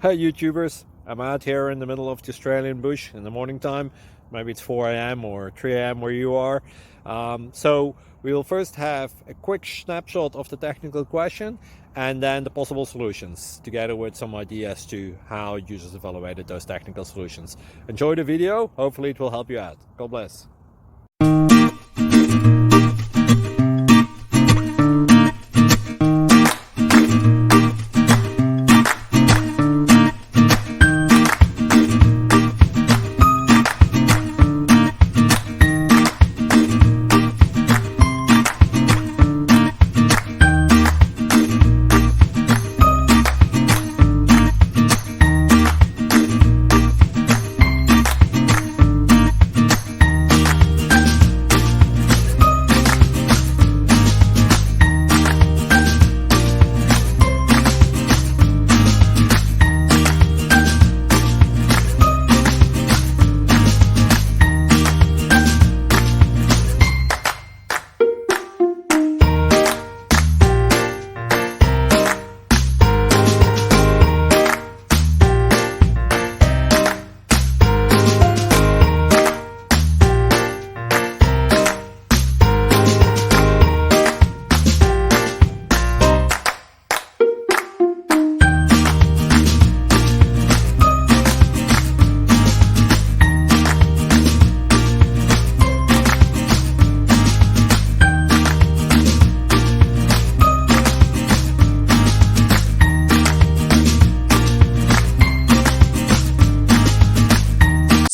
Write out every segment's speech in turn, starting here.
Hey YouTubers, I'm out here in the middle of the Australian bush in the morning time. Maybe it's 4 a.m. or 3 a.m. where you are. So we will first have a quick snapshot of the technical question and then the possible solutions, together with some ideas to how users evaluated those technical solutions. Enjoy the video, hopefully it will help you out. God bless.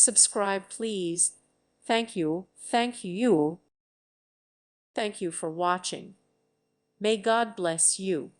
Subscribe, please. Thank you. Thank you. Thank you for watching. May God bless you.